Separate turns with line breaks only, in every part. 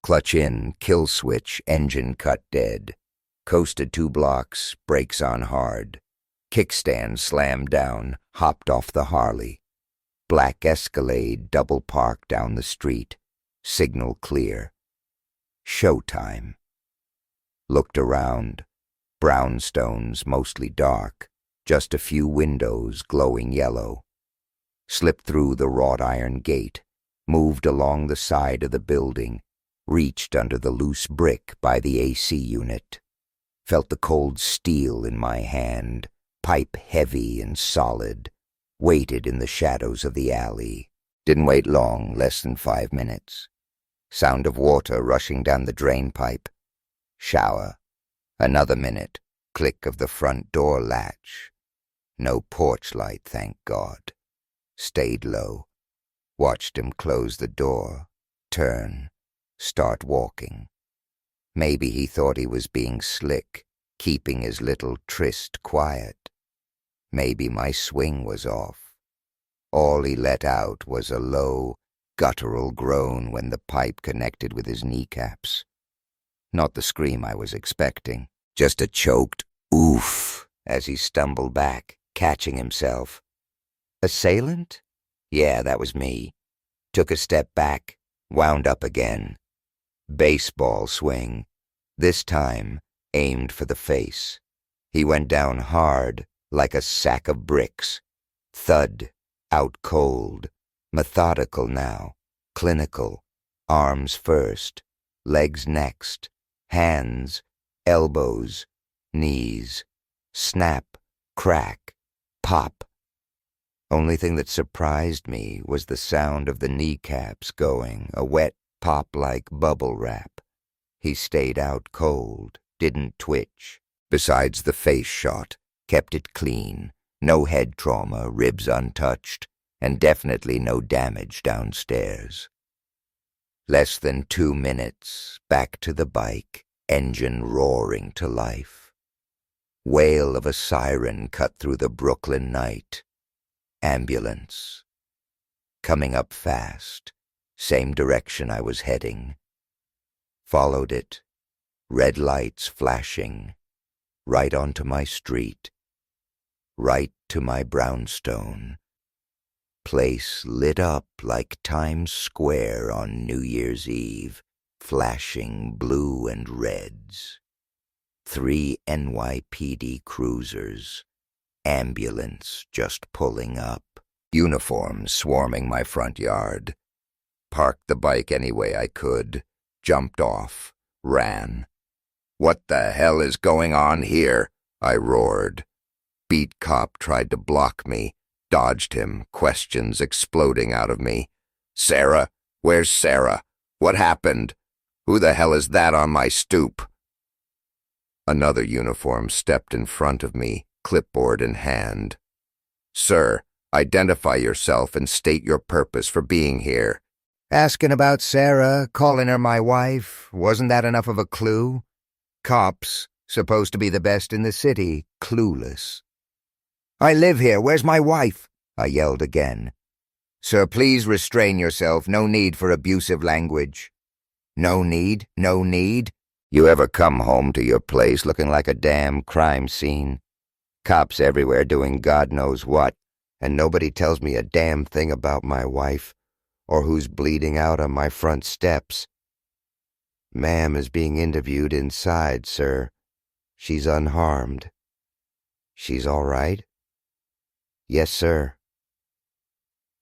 Clutch in, kill switch, engine cut dead. Coasted 2 blocks, brakes on hard. Kickstand slammed down, hopped off the Harley. Black Escalade double park down the street. Signal clear. Showtime. Looked around. Brownstones mostly dark. Just a few windows glowing yellow. Slipped through the wrought iron gate. Moved along the side of the building. Reached under the loose brick by the AC unit. Felt the cold steel in my hand. Pipe heavy and solid. Waited in the shadows of the alley. Didn't wait long, less than 5 minutes. Sound of water rushing down the drain pipe. Shower. Another minute. Click of the front door latch. No porch light, thank God. Stayed low. Watched him close the door. Turn. Start walking. Maybe he thought he was being slick, keeping his little tryst quiet. Maybe my swing was off. All he let out was a low, guttural groan when the pipe connected with his kneecaps. Not the scream I was expecting, just a choked oof as he stumbled back, catching himself. Assailant? Yeah, that was me. Took a step back, wound up again. Baseball swing. This time, aimed for the face. He went down hard, like a sack of bricks. Thud, out cold. Methodical now. Clinical. Arms first. Legs next. Hands. Elbows. Knees. Snap. Crack. Pop. Only thing that surprised me was the sound of the kneecaps going, a wet pop-like bubble wrap. He stayed out cold, didn't twitch. Besides the face shot, kept it clean, no head trauma, ribs untouched, and definitely no damage downstairs. Less than 2 minutes, back to the bike, engine roaring to life. Wail of a siren cut through the Brooklyn night. Ambulance. Coming up fast, same direction I was heading. Followed it, red lights flashing, right onto my street, right to my brownstone. Place lit up like Times Square on New Year's Eve, flashing blue and reds. 3 NYPD cruisers. Ambulance just pulling up. Uniforms swarming my front yard. Parked the bike any way I could. Jumped off. Ran. "What the hell is going on here?" I roared. Beat cop tried to block me. Dodged him, questions exploding out of me. "Sarah? Where's Sarah? What happened? Who the hell is that on my stoop?" Another uniform stepped in front of me, clipboard in hand. "Sir, identify yourself and state your purpose for being here." Asking about Sarah, calling her my wife, wasn't that enough of a clue? Cops, supposed to be the best in the city, clueless. "I live here, where's my wife?" I yelled again. "Sir, please restrain yourself, no need for abusive language." No need, no need? You ever come home to your place looking like a damn crime scene? Cops everywhere doing God knows what, and nobody tells me a damn thing about my wife, or who's bleeding out on my front steps. Ma'am is being interviewed inside, sir. She's unharmed. She's all right? Yes, sir.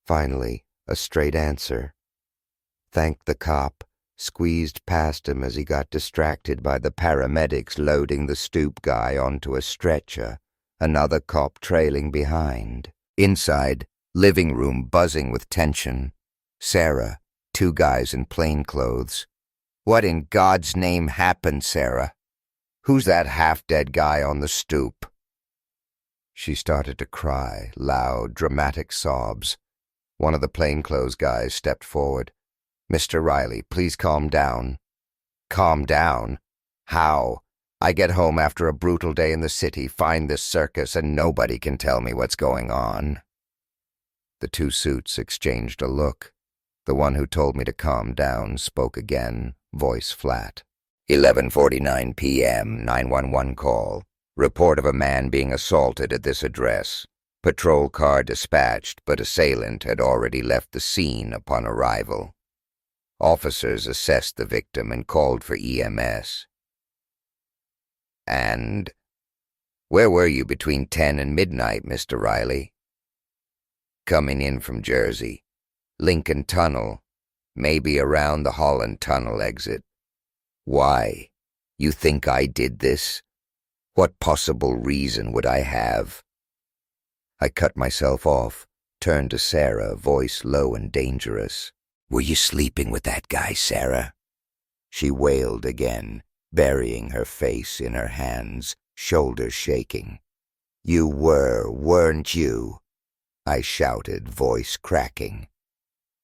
Finally, a straight answer. Thanked the cop, squeezed past him as he got distracted by the paramedics loading the stoop guy onto a stretcher, another cop trailing behind. Inside, living room buzzing with tension. Sarah, 2 guys in plainclothes. "What in God's name happened, Sarah? Who's that half-dead guy on the stoop?" She started to cry, loud, dramatic sobs. One of the plainclothes guys stepped forward. "Mr. Riley, please calm down." "Calm down? How? I get home after a brutal day in the city, find this circus, and nobody can tell me what's going on." The 2 suits exchanged a look. The one who told me to calm down spoke again, voice flat. 11:49 p.m., 911 call. Report of a man being assaulted at this address. Patrol car dispatched, but assailant had already left the scene upon arrival. Officers assessed the victim and called for EMS. And where were you between 10 and midnight, Mr. Riley? Coming in from Jersey. Lincoln Tunnel, maybe around the Holland Tunnel exit. Why? You think I did this? What possible reason would I have? I cut myself off, turned to Sarah, voice low and dangerous. Were you sleeping with that guy, Sarah? She wailed again, burying her face in her hands, shoulders shaking. You were, weren't you? I shouted, voice cracking.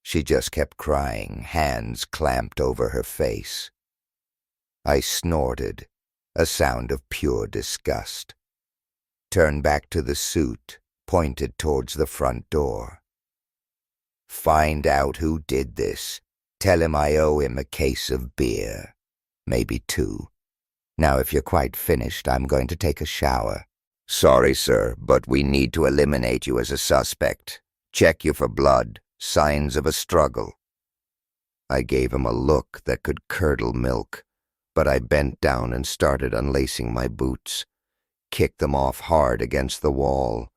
She just kept crying, hands clamped over her face. I snorted, a sound of pure disgust. Turned back to the suit, pointed towards the front door. Find out who did this. Tell him I owe him a case of beer. Maybe 2. Now if you're quite finished, I'm going to take a shower. Sorry, sir, but we need to eliminate you as a suspect. Check you for blood, signs of a struggle. I gave him a look that could curdle milk, but I bent down and started unlacing my boots, kicked them off hard against the wall,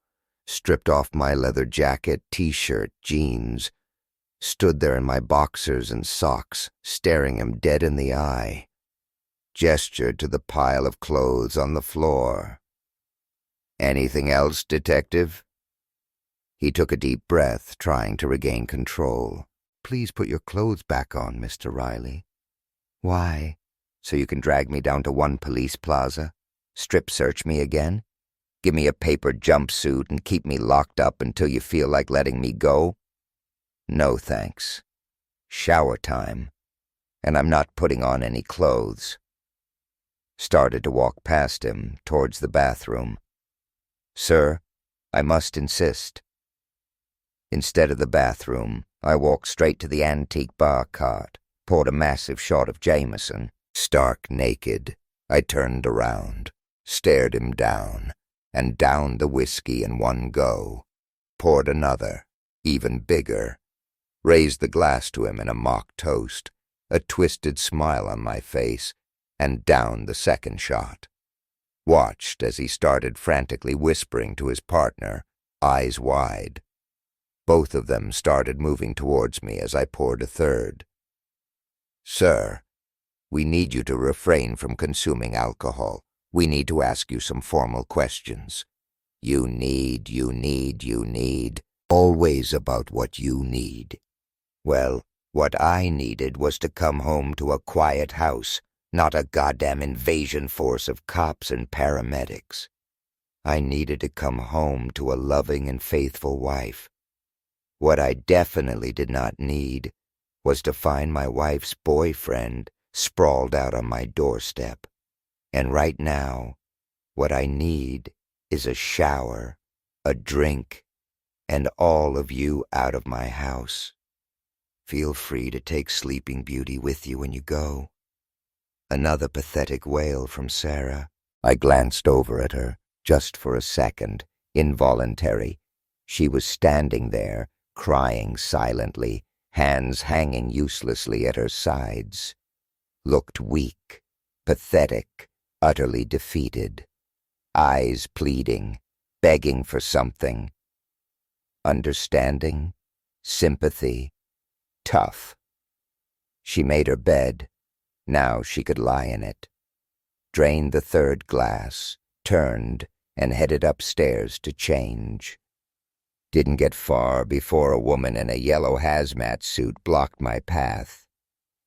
stripped off my leather jacket, t-shirt, jeans, stood there in my boxers and socks, staring him dead in the eye, gestured to the pile of clothes on the floor. Anything else, detective? He took a deep breath, trying to regain control. Please put your clothes back on, Mr. Riley. Why? So you can drag me down to one police plaza? Strip search me again? Give me a paper jumpsuit and keep me locked up until you feel like letting me go? No, thanks. Shower time. And I'm not putting on any clothes. Started to walk past him, towards the bathroom. Sir, I must insist. Instead of the bathroom, I walked straight to the antique bar cart, poured a massive shot of Jameson. Stark naked, I turned around, stared him down, and downed the whiskey in one go. Poured another, even bigger. Raised the glass to him in a mock toast, a twisted smile on my face, and downed the second shot. Watched as he started frantically whispering to his partner, eyes wide. Both of them started moving towards me as I poured a third. Sir, we need you to refrain from consuming alcohol. We need to ask you some formal questions. You need. Always about what you need. Well, what I needed was to come home to a quiet house, not a goddamn invasion force of cops and paramedics. I needed to come home to a loving and faithful wife. What I definitely did not need was to find my wife's boyfriend sprawled out on my doorstep. And right now, what I need is a shower, a drink, and all of you out of my house. Feel free to take Sleeping Beauty with you when you go. Another pathetic wail from Sarah. I glanced over at her, just for a second, involuntary. She was standing there, crying silently, hands hanging uselessly at her sides. Looked weak, pathetic, utterly defeated. Eyes pleading, begging for something. Understanding, sympathy, tough. She made her bed. Now she could lie in it. Drained the third glass, turned, and headed upstairs to change. Didn't get far before a woman in a yellow hazmat suit blocked my path.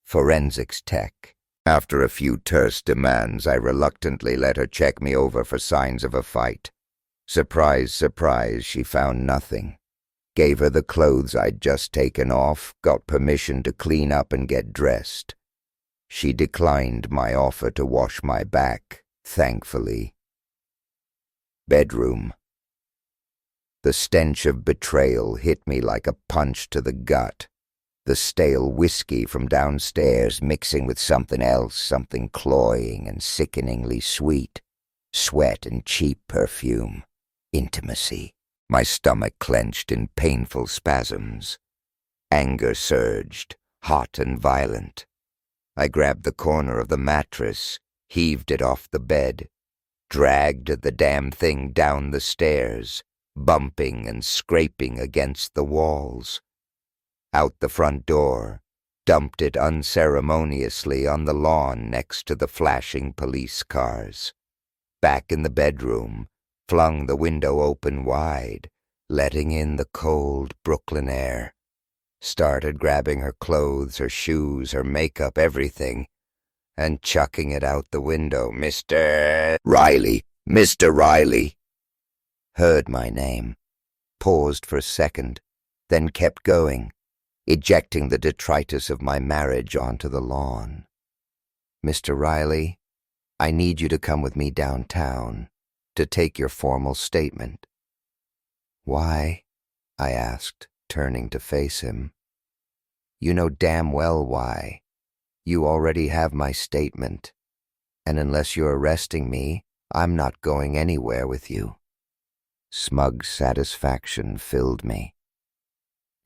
Forensics tech. After a few terse demands, I reluctantly let her check me over for signs of a fight. Surprise, surprise, she found nothing. Gave her the clothes I'd just taken off, got permission to clean up and get dressed. She declined my offer to wash my back, thankfully. Bedroom. The stench of betrayal hit me like a punch to the gut. The stale whiskey from downstairs mixing with something else, something cloying and sickeningly sweet. Sweat and cheap perfume. Intimacy. My stomach clenched in painful spasms. Anger surged, hot and violent. I grabbed the corner of the mattress, heaved it off the bed, dragged the damn thing down the stairs, bumping and scraping against the walls. Out the front door, dumped it unceremoniously on the lawn next to the flashing police cars. Back in the bedroom, flung the window open wide, letting in the cold Brooklyn air. Started grabbing her clothes, her shoes, her makeup, everything, and chucking it out the window. Mr. Riley! Mr. Riley! Heard my name, paused for a second, then kept going, ejecting the detritus of my marriage onto the lawn. Mr. Riley, I need you to come with me downtown to take your formal statement. Why? I asked, turning to face him. You know damn well why. You already have my statement, and unless you're arresting me, I'm not going anywhere with you. Smug satisfaction filled me.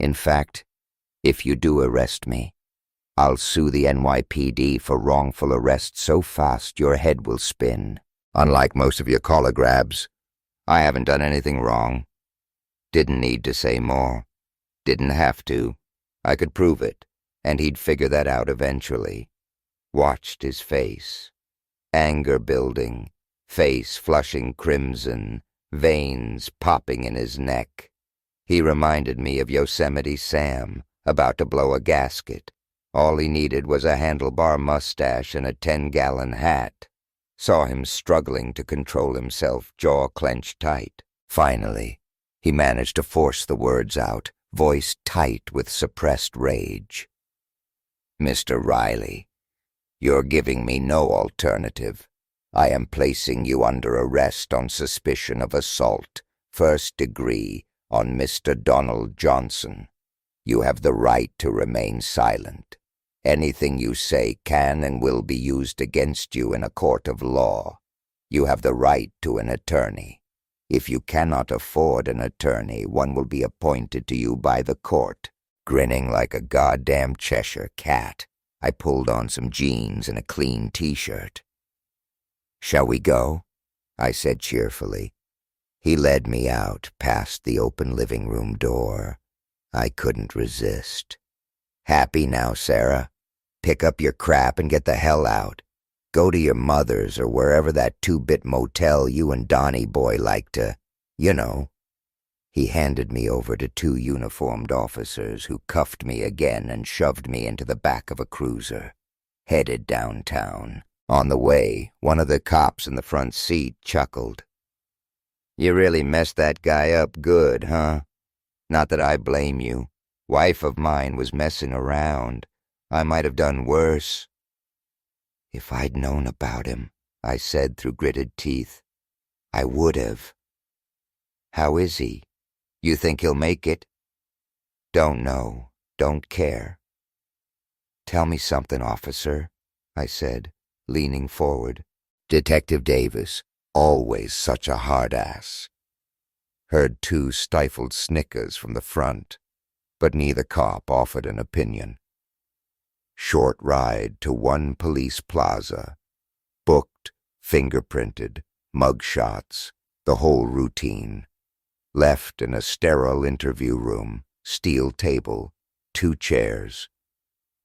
In fact, if you do arrest me, I'll sue the NYPD for wrongful arrest so fast your head will spin. Unlike most of your collar grabs, I haven't done anything wrong. Didn't need to say more. Didn't have to. I could prove it, and he'd figure that out eventually. Watched his face. Anger building, face flushing crimson, veins popping in his neck. He reminded me of Yosemite Sam, about to blow a gasket. All he needed was a handlebar mustache and a 10-gallon hat. Saw him struggling to control himself, jaw clenched tight. Finally, he managed to force the words out, voice tight with suppressed rage. Mr. Riley, you're giving me no alternative. I am placing you under arrest on suspicion of assault, first degree, on Mr. Donald Johnson. You have the right to remain silent. Anything you say can and will be used against you in a court of law. You have the right to an attorney. If you cannot afford an attorney, one will be appointed to you by the court. Grinning like a goddamn Cheshire cat, I pulled on some jeans and a clean t-shirt. Shall we go? I said cheerfully. He led me out past the open living room door. I couldn't resist. Happy now, Sarah? Pick up your crap and get the hell out. Go to your mother's or wherever that 2-bit motel you and Donnie boy like to, you know. He handed me over to 2 uniformed officers who cuffed me again and shoved me into the back of a cruiser. Headed downtown. On the way, one of the cops in the front seat chuckled. You really messed that guy up good, huh? Not that I blame you. Wife of mine was messing around. I might have done worse. If I'd known about him, I said through gritted teeth, I would have. How is he? You think he'll make it? Don't know. Don't care. Tell me something, officer, I said, leaning forward. Detective Davis, always such a hard ass. Heard 2 stifled snickers from the front, but neither cop offered an opinion. Short ride to 1 police plaza. Booked, fingerprinted, mug shots, the whole routine. Left in a sterile interview room, steel table, 2 chairs.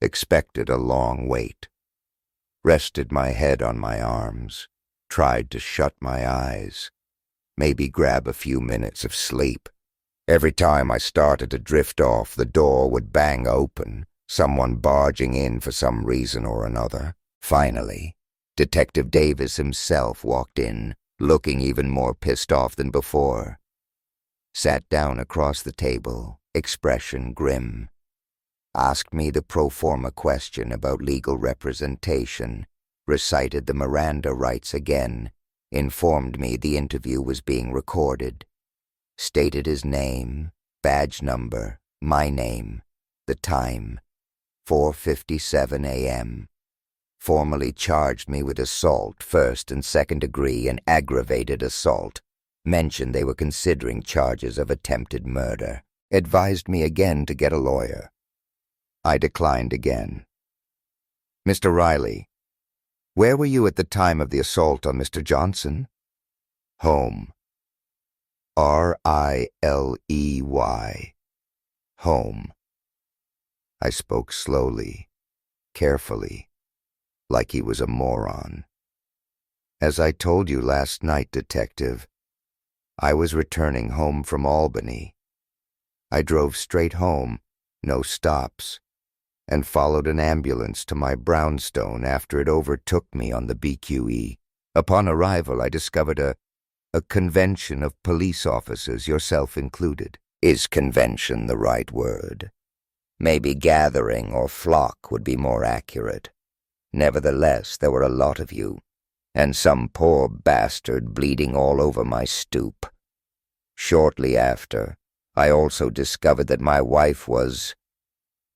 Expected a long wait. Rested my head on my arms, tried to shut my eyes, maybe grab a few minutes of sleep. Every time I started to drift off, the door would bang open, someone barging in for some reason or another. Finally, Detective Davis himself walked in, looking even more pissed off than before. Sat down across the table, expression grim. Asked me the pro forma question about legal representation, recited the Miranda rights again, informed me the interview was being recorded, stated his name, badge number, my name, the time, 4:57 a.m. Formally charged me with assault, first and second degree, and aggravated assault. Mentioned they were considering charges of attempted murder. Advised me again to get a lawyer. I declined again. Mr. Riley, where were you at the time of the assault on Mr. Johnson? Home. R-I-L-E-Y. Home. I spoke slowly, carefully, like he was a moron. As I told you last night, Detective, I was returning home from Albany. I drove straight home, no stops, and followed an ambulance to my brownstone after it overtook me on the BQE. Upon arrival, I discovered a convention of police officers, yourself included. Is convention the right word? Maybe gathering or flock would be more accurate. Nevertheless, there were a lot of you, and some poor bastard bleeding all over my stoop. Shortly after, I also discovered that my wife was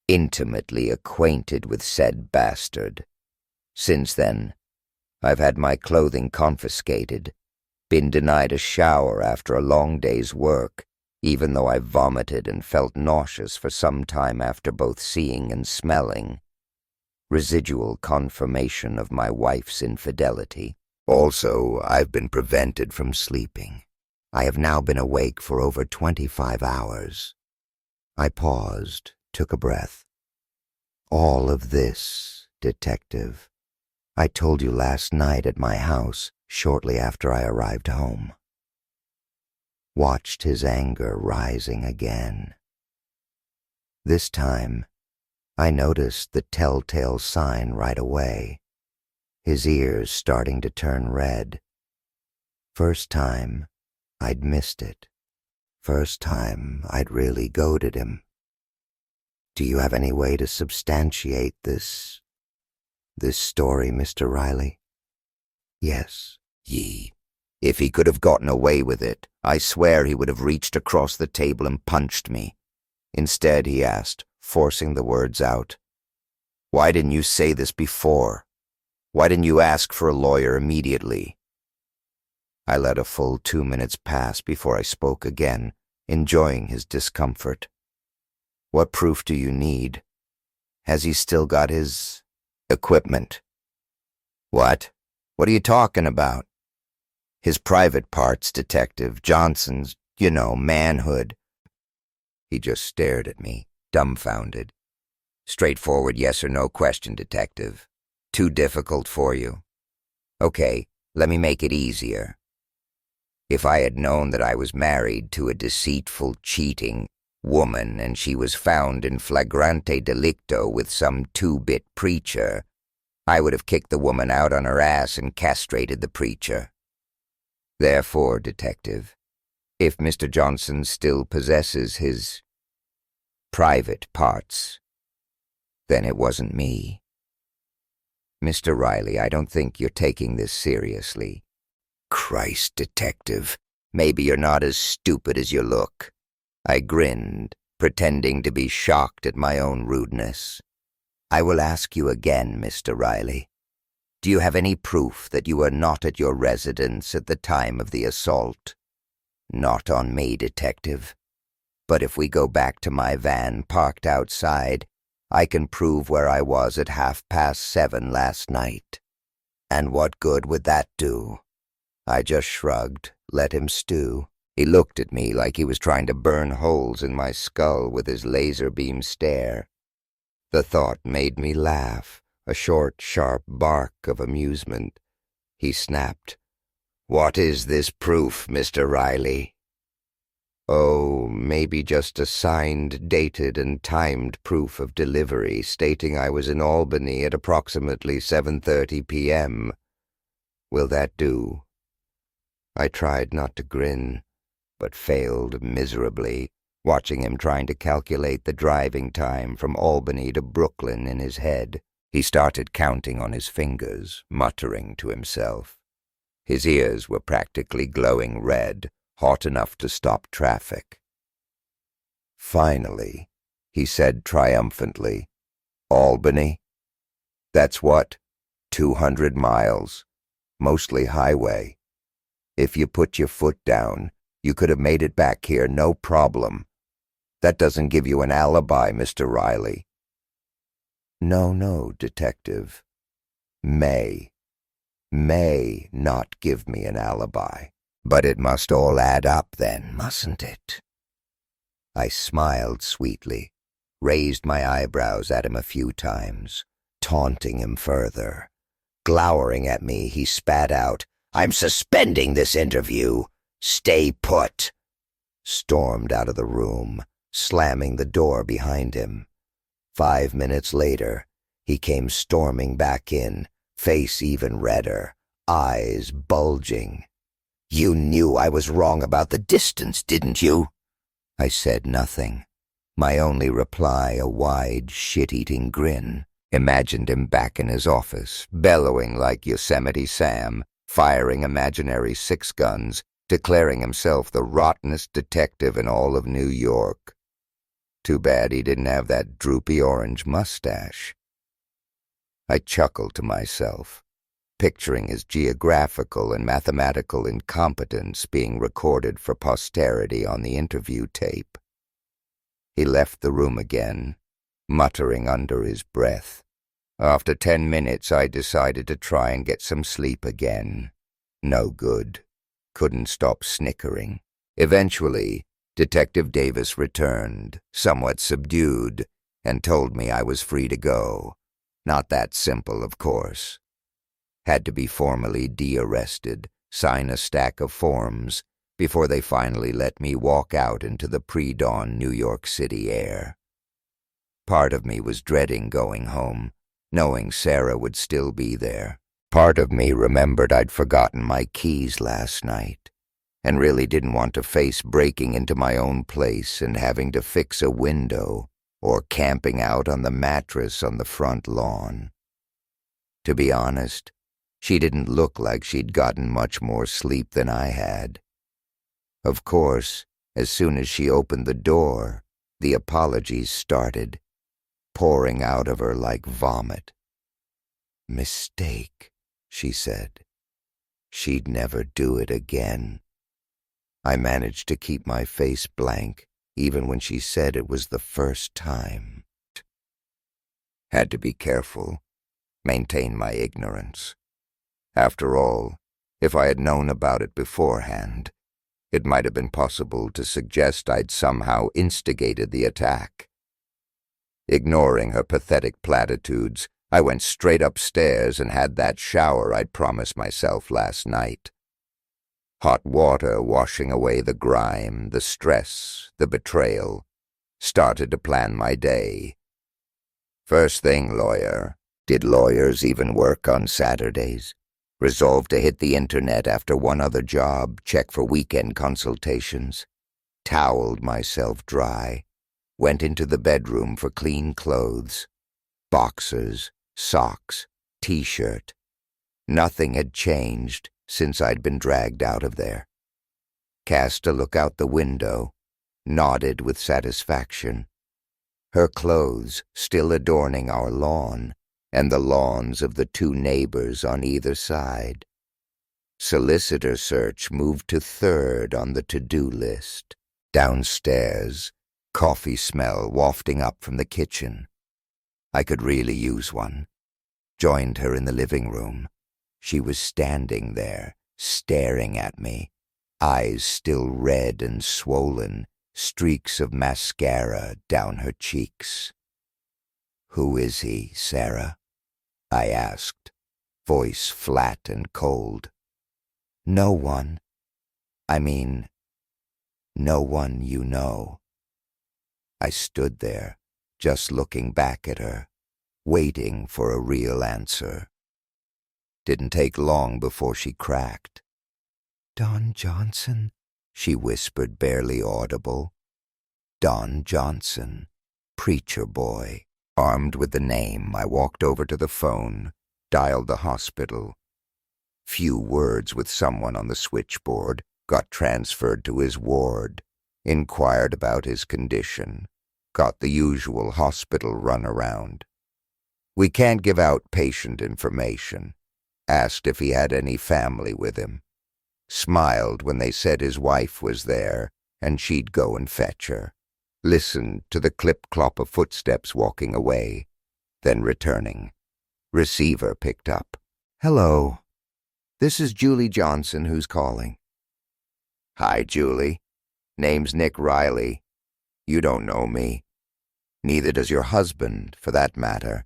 intimately acquainted with said bastard. Since then, I've had my clothing confiscated, been denied a shower after a long day's work, even though I vomited and felt nauseous for some time after both seeing and smelling. Residual confirmation of my wife's infidelity. Also, I've been prevented from sleeping. I have now been awake for over 25 hours. I paused, took a breath. All of this, Detective, I told you last night at my house, shortly after I arrived home. Watched his anger rising again. This time, I noticed the telltale sign right away, his ears starting to turn red. First time, I'd missed it. First time, I'd really goaded him. Do you have any way to substantiate this story, Mr. Riley? Yes. If he could have gotten away with it, I swear he would have reached across the table and punched me. Instead, he asked, forcing the words out, "Why didn't you say this before? Why didn't you ask for a lawyer immediately?" I let a full 2 minutes pass before I spoke again, enjoying his discomfort. What proof do you need? Has he still got his equipment? What? What are you talking about? His private parts, Detective. Johnson's, manhood. He just stared at me, dumbfounded. Straightforward yes or no question, Detective. Too difficult for you? Okay, let me make it easier. If I had known that I was married to a deceitful, cheating woman and she was found in flagrante delicto with some two-bit preacher, I would have kicked the woman out on her ass and castrated the preacher. Therefore, Detective, if Mr. Johnson still possesses his private parts, then it wasn't me. Mr. Riley, I don't think you're taking this seriously. Christ, Detective, maybe you're not as stupid as you look. I grinned, pretending to be shocked at my own rudeness. I will ask you again, Mr. Riley. Do you have any proof that you were not at your residence at the time of the assault? Not on me, Detective. But if we go back to my van parked outside, I can prove where I was at 7:30 last night. And what good would that do? I just shrugged, let him stew. He looked at me like he was trying to burn holes in my skull with his laser beam stare. The thought made me laugh, a short, sharp bark of amusement. He snapped, "What is this proof, Mr. Riley?" Oh, maybe just a signed, dated, and timed proof of delivery stating I was in Albany at approximately 7:30 p.m. Will that do? I tried not to grin, but failed miserably, watching him trying to calculate the driving time from Albany to Brooklyn in his head. He started counting on his fingers, muttering to himself. His ears were practically glowing red, hot enough to stop traffic. Finally, he said triumphantly, Albany? That's what? 200 miles. Mostly highway. If you put your foot down, you could have made it back here, no problem. That doesn't give you an alibi, Mr. Riley. No, Detective. May not give me an alibi. But it must all add up then, mustn't it? I smiled sweetly, raised my eyebrows at him a few times, taunting him further. Glowering at me, he spat out, "I'm suspending this interview. Stay put." Stormed out of the room, slamming the door behind him. 5 minutes later, he came storming back in, face even redder, eyes bulging. "You knew I was wrong about the distance, didn't you?" I said nothing. My only reply a wide, shit-eating grin. Imagined him back in his office, bellowing like Yosemite Sam, firing imaginary 6-guns, declaring himself the rottenest detective in all of New York. Too bad he didn't have that droopy orange mustache. I chuckled to myself, picturing his geographical and mathematical incompetence being recorded for posterity on the interview tape. He left the room again, muttering under his breath. After 10 minutes, I decided to try and get some sleep again. No good. Couldn't stop snickering. Eventually, Detective Davis returned, somewhat subdued, and told me I was free to go. Not that simple, of course. Had to be formally de-arrested, sign a stack of forms, before they finally let me walk out into the pre-dawn New York City air. Part of me was dreading going home, knowing Sarah would still be there. Part of me remembered I'd forgotten my keys last night, and really didn't want to face breaking into my own place and having to fix a window or camping out on the mattress on the front lawn. To be honest, she didn't look like she'd gotten much more sleep than I had. Of course, as soon as she opened the door, the apologies started, pouring out of her like vomit. "Mistake," she said. She'd never do it again. I managed to keep my face blank, even when she said it was the first time. Had to be careful, maintain my ignorance. After all, if I had known about it beforehand, it might have been possible to suggest I'd somehow instigated the attack. Ignoring her pathetic platitudes, I went straight upstairs and had that shower I'd promised myself last night. Hot water washing away the grime, the stress, the betrayal. Started to plan my day. First thing, lawyer. Did lawyers even work on Saturdays? Resolved to hit the internet after one other job, check for weekend consultations. Toweled myself dry. Went into the bedroom for clean clothes. Boxers, socks, t-shirt. Nothing had changed since I'd been dragged out of there. Cast a look out the window, nodded with satisfaction. Her clothes still adorning our lawn, and the lawns of the 2 neighbors on either side. Solicitor search moved to 3rd on the to-do list. Downstairs, coffee smell wafting up from the kitchen. I could really use one. Joined her in the living room. She was standing there, staring at me, eyes still red and swollen, streaks of mascara down her cheeks. "Who is he, Sarah?" I asked, voice flat and cold. "No one. I mean, no one you know." I stood there, just looking back at her, waiting for a real answer. Didn't take long before she cracked. "Don Johnson," she whispered, barely audible. Don Johnson, preacher boy. Armed with the name, I walked over to the phone, dialed the hospital. Few words with someone on the switchboard, got transferred to his ward, inquired about his condition, got the usual hospital runaround. We can't give out patient information. Asked if he had any family with him. Smiled when they said his wife was there and she'd go and fetch her. Listened to the clip-clop of footsteps walking away, then returning. Receiver picked up. "Hello. This is Julie Johnson who's calling." "Hi, Julie. Name's Nick Riley. You don't know me. Neither does your husband, for that matter.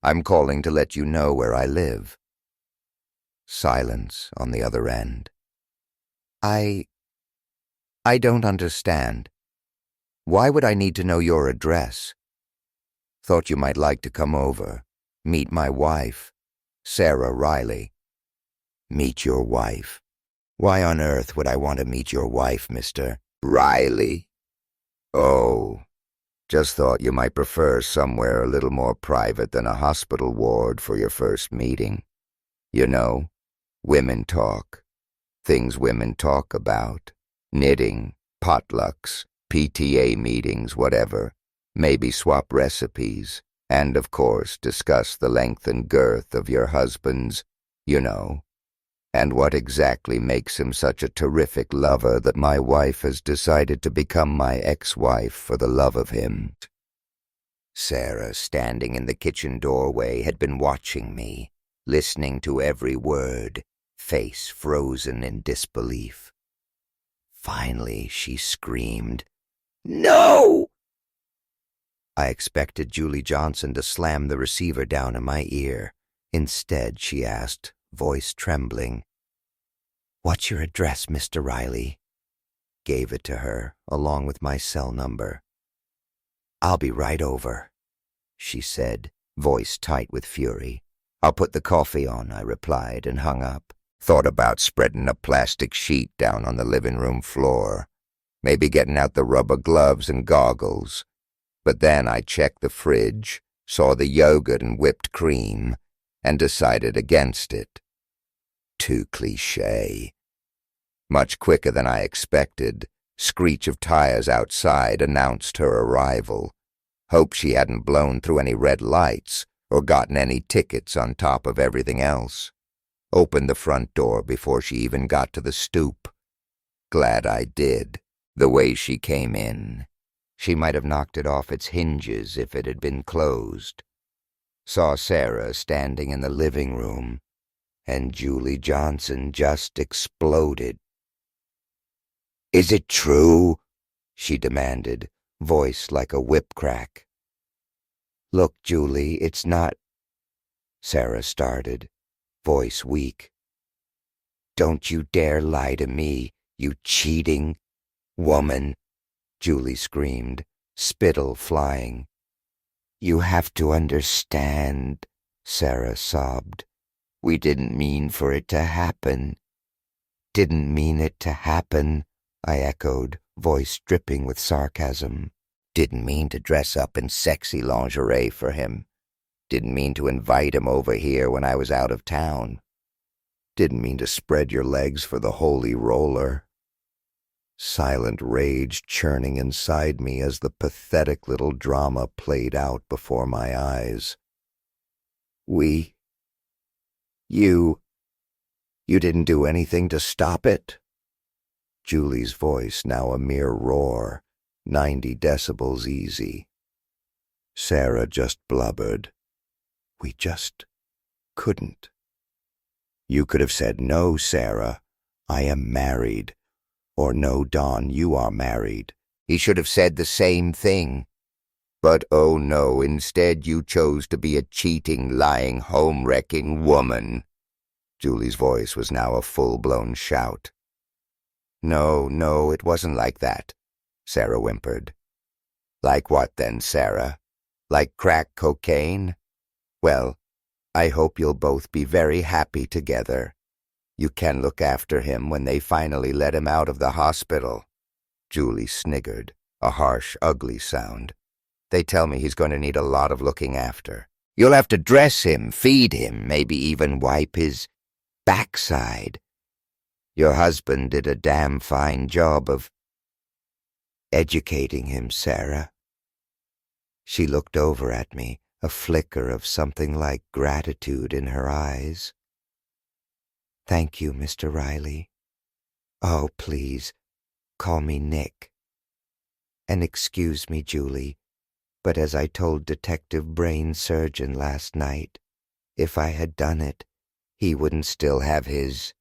I'm calling to let you know where I live." Silence on the other end. I don't understand. Why would I need to know your address? Thought you might like to come over. Meet my wife, Sarah Riley." "Meet your wife? Why on earth would I want to meet your wife, Mr. Riley?" "Oh, just thought you might prefer somewhere a little more private than a hospital ward for your first meeting. You know, women talk. Things women talk about. Knitting, potlucks, PTA meetings, whatever. Maybe swap recipes. And, of course, discuss the length and girth of your husband's, you know, and what exactly makes him such a terrific lover that my wife has decided to become my ex-wife for the love of him." Sarah, standing in the kitchen doorway, had been watching me, listening to every word, face frozen in disbelief. Finally, she screamed, "No!" I expected Julie Johnson to slam the receiver down in my ear. Instead, she asked, voice trembling, "What's your address, Mr. Riley?" Gave it to her, along with my cell number. "I'll be right over," she said, voice tight with fury. "I'll put the coffee on," I replied, and hung up. Thought about spreading a plastic sheet down on the living room floor. Maybe getting out the rubber gloves and goggles. But then I checked the fridge, saw the yogurt and whipped cream, and decided against it. Too cliché. Much quicker than I expected, screech of tires outside announced her arrival. Hope she hadn't blown through any red lights or gotten any tickets on top of everything else. Opened the front door before she even got to the stoop. Glad I did, the way she came in. She might have knocked it off its hinges if it had been closed. Saw Sarah standing in the living room, and Julie Johnson just exploded. "Is it true?" she demanded, voice like a whip crack. "Look, Julie, it's not—" Sarah started, voice weak. "Don't you dare lie to me, you cheating woman," Julie screamed, spittle flying. "You have to understand," Sarah sobbed. "We didn't mean for it to happen." "Didn't mean it to happen," I echoed, voice dripping with sarcasm. "Didn't mean to dress up in sexy lingerie for him. Didn't mean to invite him over here when I was out of town. Didn't mean to spread your legs for the holy roller." Silent rage churning inside me as the pathetic little drama played out before my eyes. You didn't do anything to stop it?" Julie's voice now a mere roar, 90 decibels easy. Sarah just blubbered. "We just couldn't." "You could have said, 'No, Sarah, I am married.' Or, 'No, Don, you are married.' He should have said the same thing. But oh no, instead you chose to be a cheating, lying, home-wrecking woman." Julie's voice was now a full-blown shout. No, it wasn't like that," Sarah whimpered. "Like what then, Sarah? Like crack cocaine? Well, I hope you'll both be very happy together. You can look after him when they finally let him out of the hospital." Julie sniggered, a harsh, ugly sound. "They tell me he's going to need a lot of looking after. You'll have to dress him, feed him, maybe even wipe his backside. Your husband did a damn fine job of educating him, Sarah." She looked over at me, a flicker of something like gratitude in her eyes. "Thank you, Mr. Riley. Oh, please, call me Nick. And excuse me, Julie, but as I told Detective Brain Surgeon last night, if I had done it, he wouldn't still have his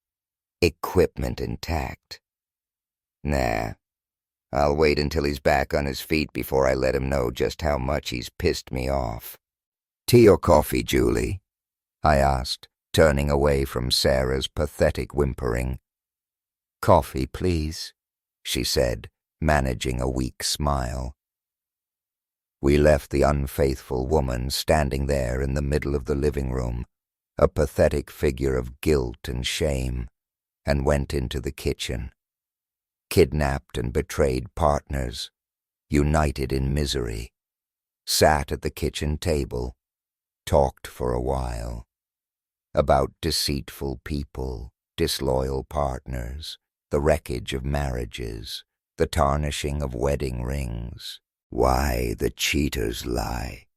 equipment intact. Nah, I'll wait until he's back on his feet before I let him know just how much he's pissed me off." "Tea or coffee, Julie?" I asked, turning away from Sarah's pathetic whimpering. "Coffee, please," she said, managing a weak smile. We left the unfaithful woman standing there in the middle of the living room, a pathetic figure of guilt and shame, and went into the kitchen. Kidnapped and betrayed partners, united in misery, sat at the kitchen table, talked for a while, about deceitful people, disloyal partners, the wreckage of marriages, the tarnishing of wedding rings, why the cheaters lie,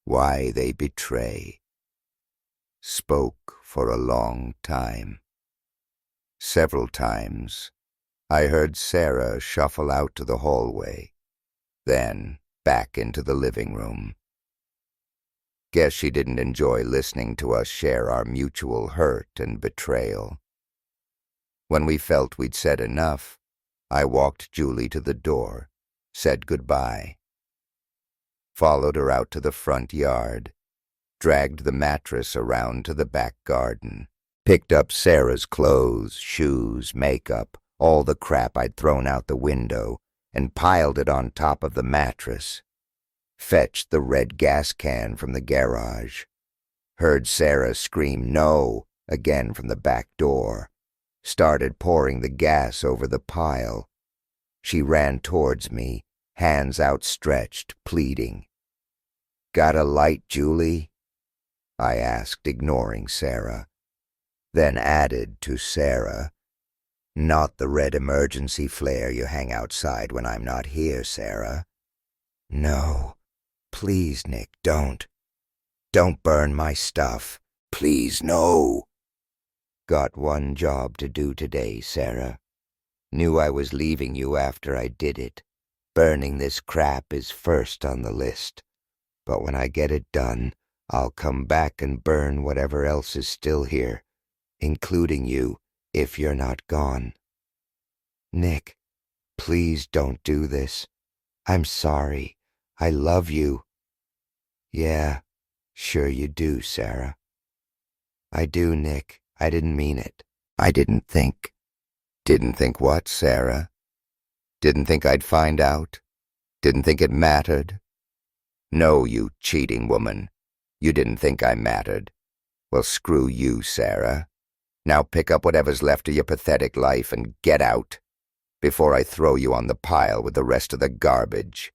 why they betray. Spoke for a long time. Several times, I heard Sarah shuffle out to the hallway, then back into the living room. Guess she didn't enjoy listening to us share our mutual hurt and betrayal. When we felt we'd said enough, I walked Julie to the door, said goodbye, followed her out to the front yard, dragged the mattress around to the back garden, picked up Sarah's clothes, shoes, makeup, all the crap I'd thrown out the window, and piled it on top of the mattress, fetched the red gas can from the garage, heard Sarah scream "no" again from the back door, started pouring the gas over the pile. She ran towards me, hands outstretched, pleading. "Got a light, Julie?" I asked, ignoring Sarah, then added to Sarah, "Not the red emergency flare you hang outside when I'm not here, Sarah. No, please, Nick, don't. Don't burn my stuff. Please, no." "Got one job to do today, Sarah. Knew I was leaving you after I did it. Burning this crap is first on the list. But when I get it done, I'll come back and burn whatever else is still here, including you, if you're not gone. Nick, please don't do this. I'm sorry. I love you." "Yeah, sure you do, Sarah." "I do, Nick. I didn't mean it. I didn't think." "Didn't think what, Sarah? Didn't think I'd find out? Didn't think it mattered? No, you cheating woman. You didn't think I mattered. Well, screw you, Sarah. Now pick up whatever's left of your pathetic life and get out, before I throw you on the pile with the rest of the garbage."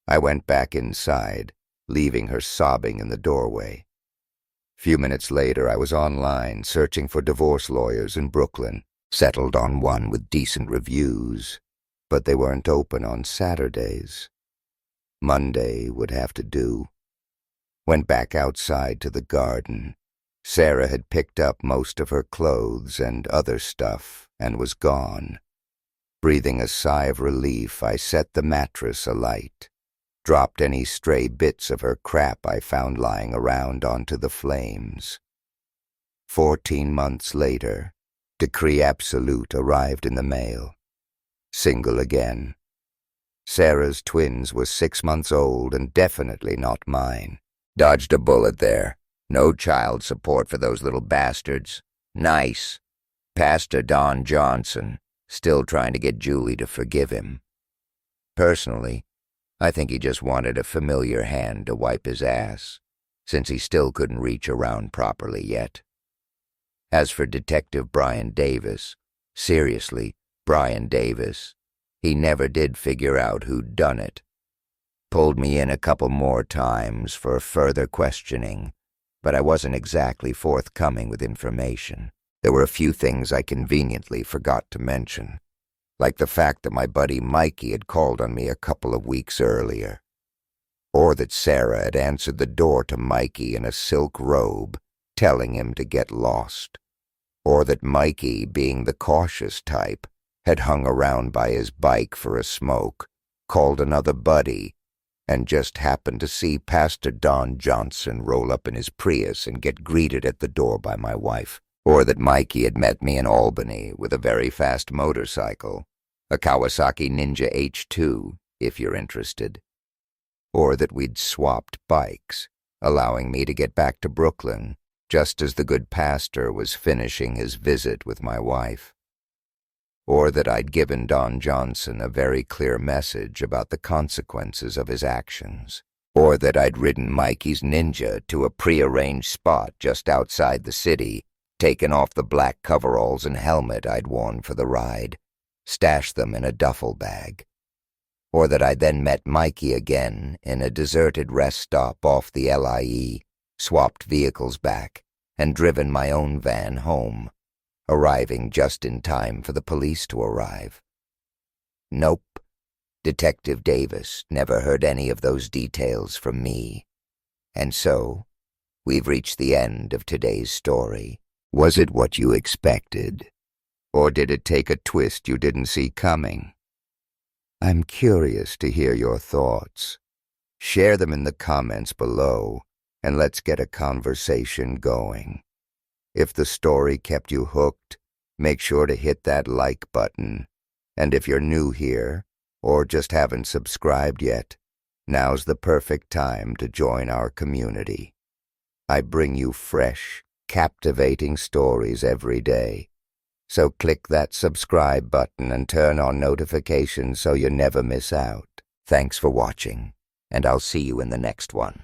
I went back inside, leaving her sobbing in the doorway. Few minutes later, I was online searching for divorce lawyers in Brooklyn, settled on one with decent reviews, but they weren't open on Saturdays. Monday would have to do. Went back outside to the garden. Sarah had picked up most of her clothes and other stuff and was gone. Breathing a sigh of relief, I set the mattress alight, dropped any stray bits of her crap I found lying around onto the flames. 14 months later, Decree Absolute arrived in the mail. Single again. Sarah's twins were 6 months old and definitely not mine. Dodged a bullet there. No child support for those little bastards. Nice. Pastor Don Johnson, still trying to get Julie to forgive him. Personally, I think he just wanted a familiar hand to wipe his ass, since he still couldn't reach around properly yet. As for Detective Brian Davis, seriously, Brian Davis, he never did figure out who'd done it. Pulled me in a couple more times for further questioning, but I wasn't exactly forthcoming with information. There were a few things I conveniently forgot to mention, like the fact that my buddy Mikey had called on me a couple of weeks earlier. or that Sarah had answered the door to Mikey in a silk robe, telling him to get lost, or that Mikey, being the cautious type, had hung around by his bike for a smoke, called another buddy, and just happened to see Pastor Don Johnson roll up in his Prius and get greeted at the door by my wife, or that Mikey had met me in Albany with a very fast motorcycle, a Kawasaki Ninja H2, if you're interested, or that we'd swapped bikes, allowing me to get back to Brooklyn just as the good pastor was finishing his visit with my wife, or that I'd given Don Johnson a very clear message about the consequences of his actions, or that I'd ridden Mikey's Ninja to a prearranged spot just outside the city, taken off the black coveralls and helmet I'd worn for the ride, stashed them in a duffel bag, or that I then met Mikey again in a deserted rest stop off the LIE, swapped vehicles back, and driven my own van home, arriving just in time for the police to arrive. Nope, Detective Davis never heard any of those details from me. And so, we've reached the end of today's story. Was it what you expected? Or did it take a twist you didn't see coming? I'm curious to hear your thoughts. Share them in the comments below, and let's get a conversation going. If the story kept you hooked, make sure to hit that like button. And if you're new here, or just haven't subscribed yet, now's the perfect time to join our community. I bring you fresh, captivating stories every day. So click that subscribe button and turn on notifications so you never miss out. Thanks for watching, and I'll see you in the next one.